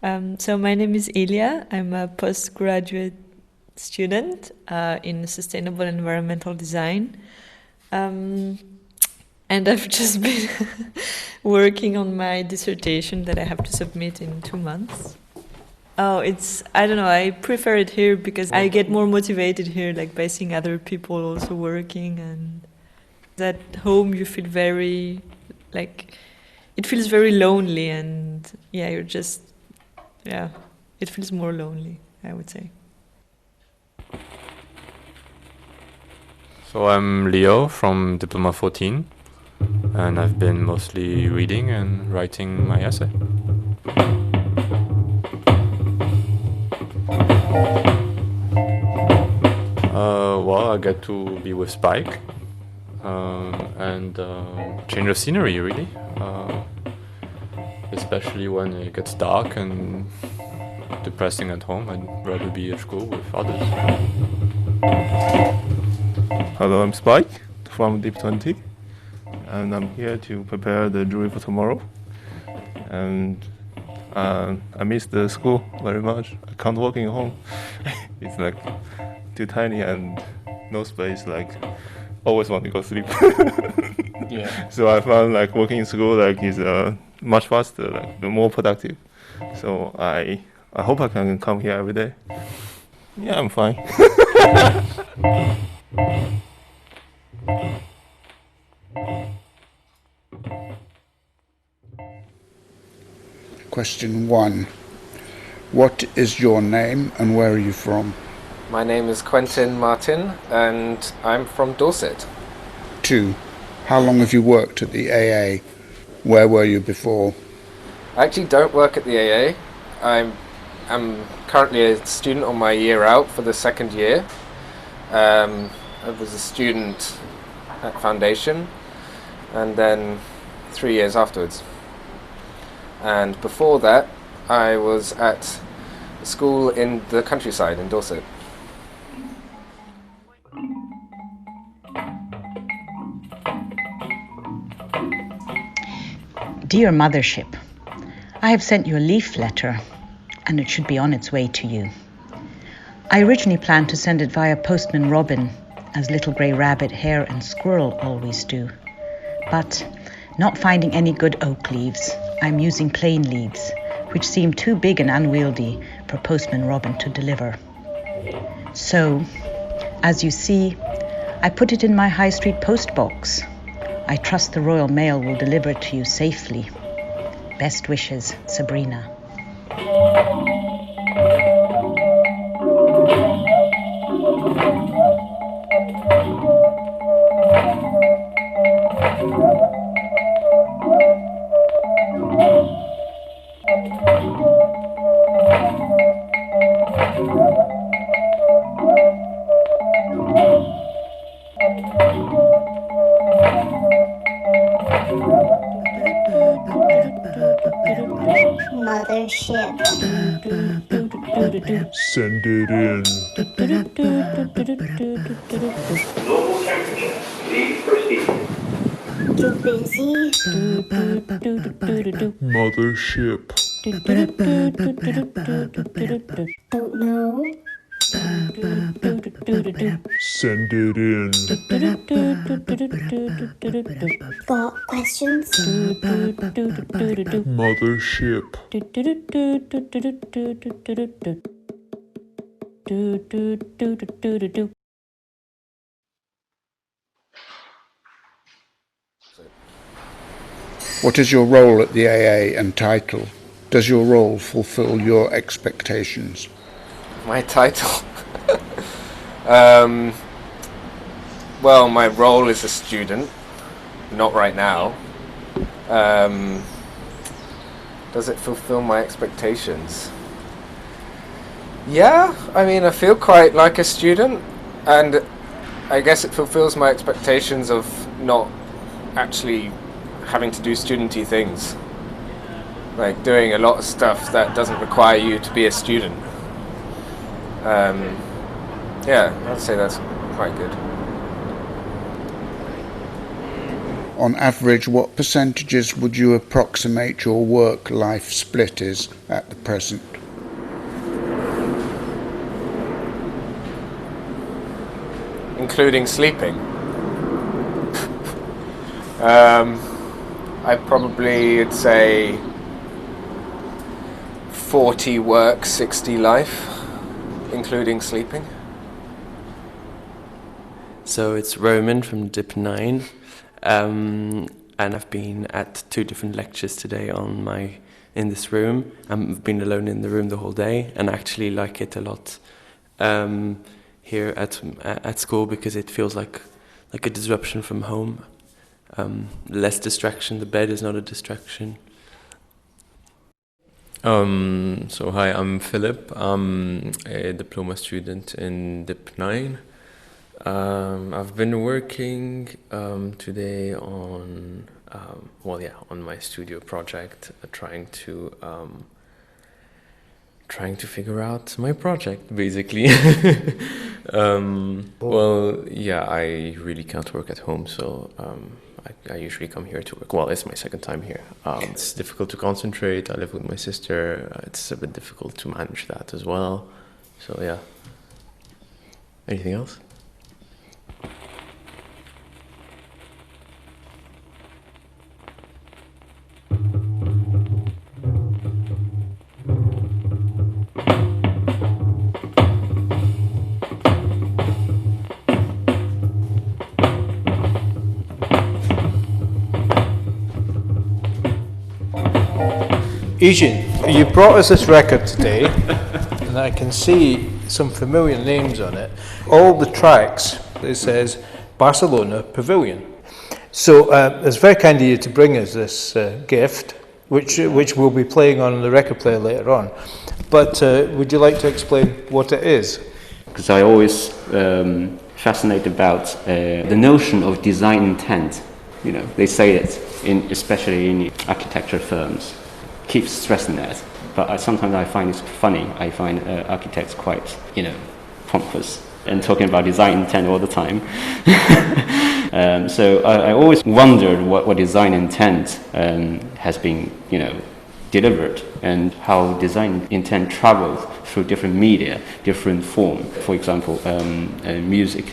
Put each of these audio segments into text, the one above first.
So my name is Ilia. I'm a postgraduate student in sustainable environmental design. And I've just been working on my dissertation that I have to submit in 2 months. Oh, I don't know, I prefer it here because I get more motivated here, like by seeing other people also working, and at home you feel very, like, it feels very lonely, and yeah, it feels more lonely, I would say. So I'm Leo from Diploma 14, and I've been mostly reading and writing my essay. Well, I get to be with Spike and change of scenery, really. Especially when it gets dark and depressing at home. I'd rather be at school with others. Hello, I'm Spike from Deep 20, and I'm here to prepare the jury for tomorrow. And I miss the school very much. I can't work in home. It's like too tiny and no space, like always want to go sleep. Yeah. So I found like working in school like is much faster, like more productive. So I hope I can come here every day. Yeah, I'm fine. Question 1. What is your name and where are you from? My name is Quentin Martin and I'm from Dorset. 2. How long have you worked at the AA? Where were you before? I actually don't work at the AA. I'm currently a student on my year out for the second year. I was a student at Foundation and then 3 years afterwards. And before that, I was at school in the countryside in Dorset. Dear Mothership, I have sent you a leaf letter, and it should be on its way to you. I originally planned to send it via Postman Robin, as Little Grey Rabbit, Hare and Squirrel always do. But, not finding any good oak leaves, I'm using plain leaves, which seem too big and unwieldy for Postman Robin to deliver. So, as you see, I put it in my High Street post box. I trust the Royal Mail will deliver it to you safely. Best wishes, Sabrina. Mothership. Send it in. Local temperature. Please proceed. Too busy. Mothership. Don't know. Send it in. Got questions? Mothership. What is your role at the AA and title? Does your role fulfill your expectations? My title? Well, my role is a student, not right now. Does it fulfill my expectations? Yeah, I mean, I feel quite like a student, and I guess it fulfills my expectations of not actually having to do studenty things. Like doing a lot of stuff that doesn't require you to be a student. Yeah, I'd say that's quite good. On average, what percentages would you approximate your work-life split is at the present? Including sleeping. I probably would say 40 work, 60 life, including sleeping. So it's Roman from DIP9, and I've been at 2 different lectures today in this room. I've been alone in the room the whole day, and I actually like it a lot here at school because it feels like a disruption from home. Less distraction. The bed is not a distraction. So hi, I'm Philip. I'm a diploma student in DIP9. I've been working today on on my studio project, trying to figure out my project, basically. I really can't work at home, so I usually come here to work. Well, it's my second time here. It's difficult to concentrate. I live with my sister. It's a bit difficult to manage that as well. So yeah. Anything else? Yijun, you brought us this record today, and I can see some familiar names on it. All the tracks, it says Barcelona Pavilion. So it's very kind of you to bring us this gift, which we'll be playing on the record player later on. But would you like to explain what it is? Because I always fascinated about the notion of design intent. You know, they say it especially in architecture firms. Keeps stressing that, but sometimes I find it's funny. I find architects quite, pompous and talking about design intent all the time. So I always wondered what design intent has been, delivered, and how design intent travels through different media, different form. For example, music.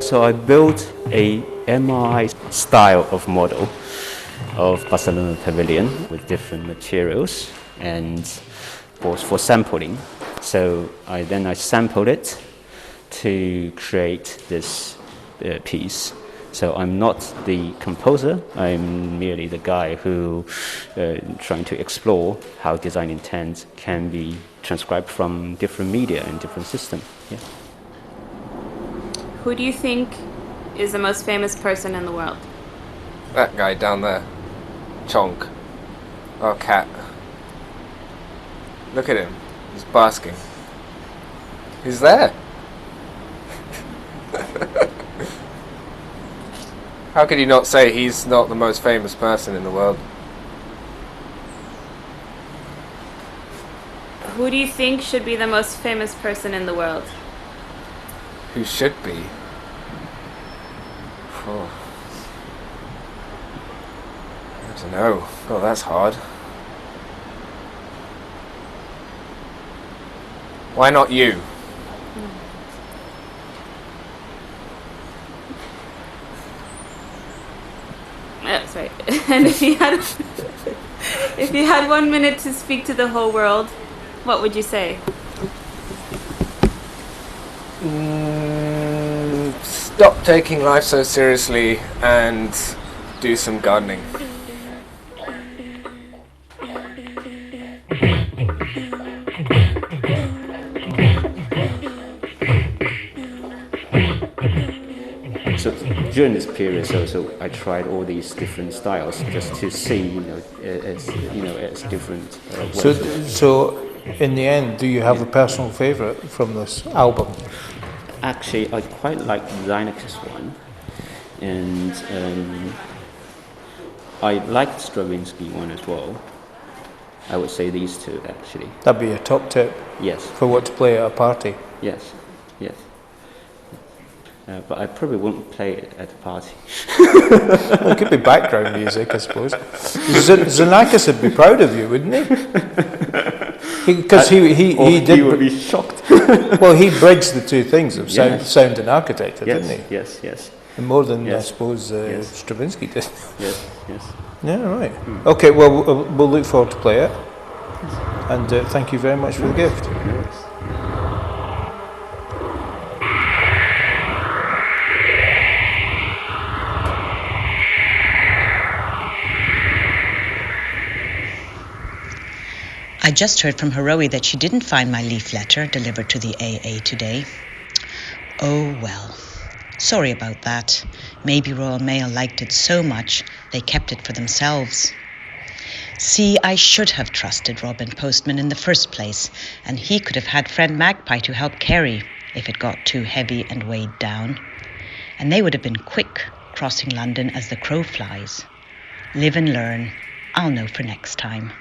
So I built a MRI style of model of Barcelona Pavilion with different materials and for sampling. So I sampled it to create this piece. So I'm not the composer, I'm merely the guy who trying to explore how design intent can be transcribed from different media and different systems. Yeah. Who do you think is the most famous person in the world? That guy down there. Chonk. Our cat. Look at him. He's basking. He's there. How could you not say he's not the most famous person in the world? Who do you think should be the most famous person in the world? Who should be? Oh. I don't know. Oh, that's hard. Why not you? Oh, sorry. And if you had 1 minute to speak to the whole world, what would you say? Stop taking life so seriously and do some gardening. So during this period, so I tried all these different styles just to see, as different. So in the end, do you have a personal favorite from this album? Actually, I quite like the Zynex one, and I liked Stravinsky one as well. I would say these two actually. That'd be a top tip. Yes. For what to play at a party. Yes. Yes. But I probably wouldn't play it at a party. Well, it could be background music, I suppose. Xenakis would be proud of you, wouldn't he? Because he would be shocked. Well, he bridged the two things of sound and architecture, yes, didn't he? Yes, yes. And more than, yes. I suppose, Stravinsky did. Yes, yes. Yeah, right. Okay, well, we'll look forward to play it. And thank you very much for the gift. Yes. I just heard from Hiroe that she didn't find my leaf letter delivered to the AA today. Oh well. Sorry about that. Maybe Royal Mail liked it so much they kept it for themselves. See, I should have trusted Robin Postman in the first place, and he could have had friend Magpie to help carry if it got too heavy and weighed down. And they would have been quick crossing London as the crow flies. Live and learn. I'll know for next time.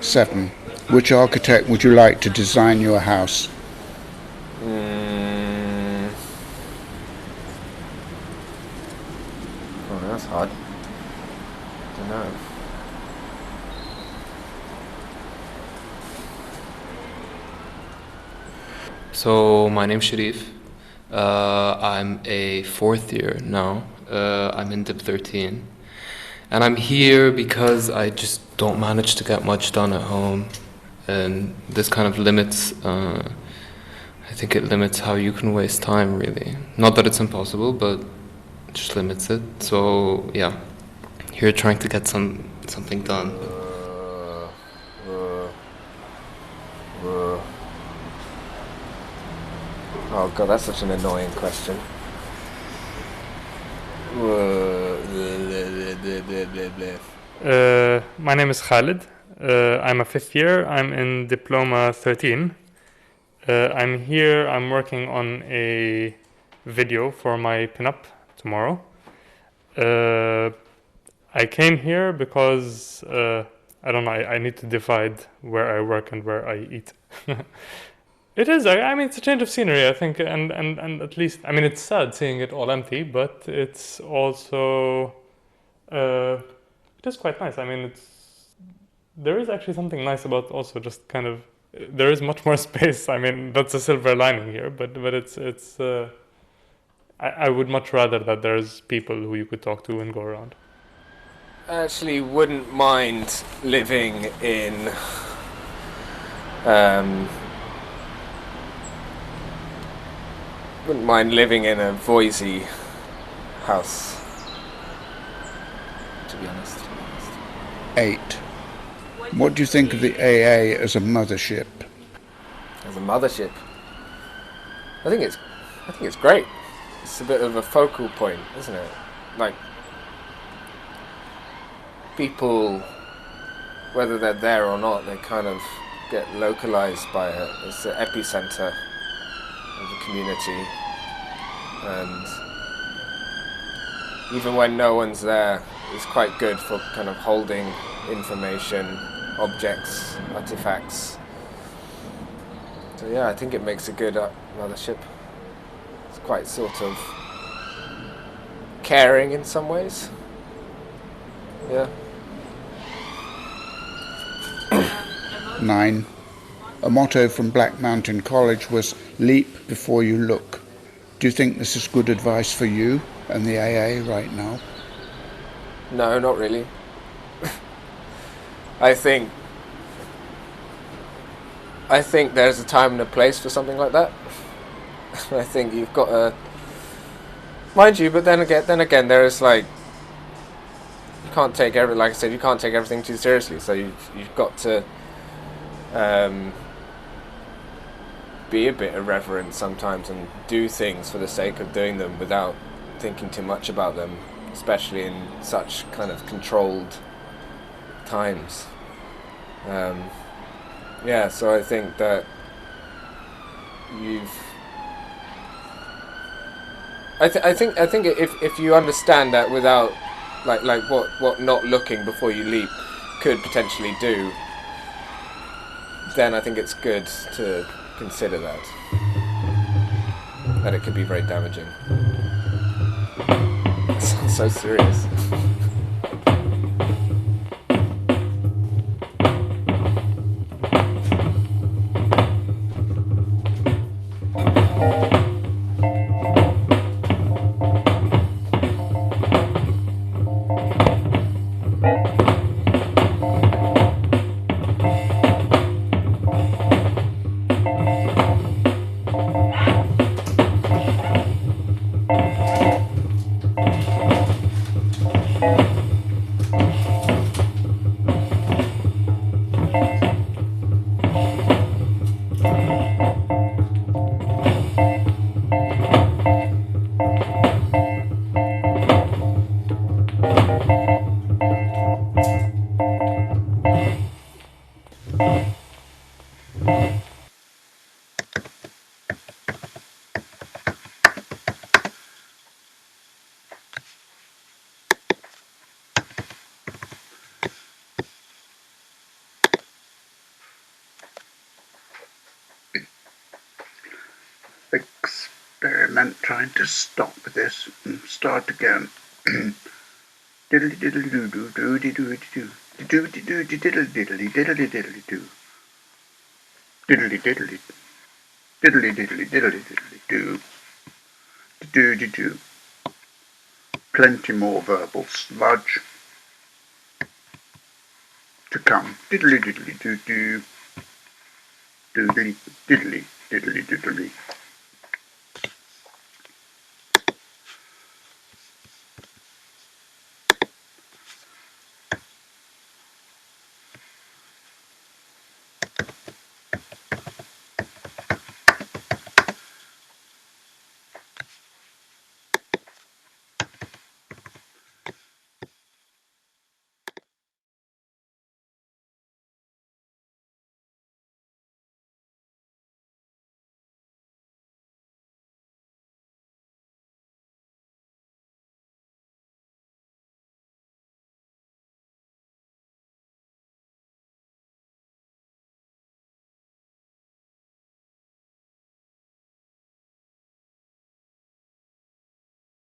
7. Which architect would you like to design your house? Oh, that's hard. Don't know. So my name's Sharif. I'm a 4th year now. I'm in Dip 13. And I'm here because I just don't manage to get much done at home. And this kind of limits, I think it limits how you can waste time, really. Not that it's impossible, but it just limits it. So, yeah, here trying to get something done. Oh god, that's such an annoying question. My name is Khalid. I'm a 5th year. I'm in Diploma 13. I'm here. I'm working on a video for my pinup tomorrow. I came here because I don't know. I need to divide where I work and where I eat. It is. I mean, it's a change of scenery, I think, and at least, I mean, it's sad seeing it all empty, but it's also, it is quite nice. I mean, there is actually something nice about also just kind of, there is much more space. I mean, that's a silver lining here, but it's. I would much rather that there's people who you could talk to and go around. I actually wouldn't mind living in. Wouldn't mind living in a Voisey house, to be honest. 8. What do you think of the AA as a mothership? As a mothership, I think it's great. It's a bit of a focal point, isn't it? Like, people, whether they're there or not, they kind of get localized by it. It's the epicenter of the community, and even when no one's there, it's quite good for kind of holding information, objects, artifacts. So yeah, I think it makes a good mothership. It's quite sort of caring in some ways. Yeah. 9. A motto from Black Mountain College was "Leap before you look." Do you think this is good advice for you and the AA right now? No, not really. I think there's a time and a place for something like that. I think you've got to, mind you, but then again, there is like, you can't take like I said, you can't take everything too seriously. So you've got to be a bit irreverent sometimes and do things for the sake of doing them without thinking too much about them, especially in such kind of controlled times. Yeah, so I think that I think if you understand that without like what not looking before you leap could potentially do, then I think it's good to consider that it could be very damaging. It sounds so serious. Experiment trying to stop this and start again. Diddly diddly doo doo doo doo doo doo doo doo diddly diddly diddly diddly doo diddly diddly diddly diddly diddly diddly doo doo doo doo. Plenty more verbal sludge to come. Diddly diddly doo doo doodly diddly diddly diddly.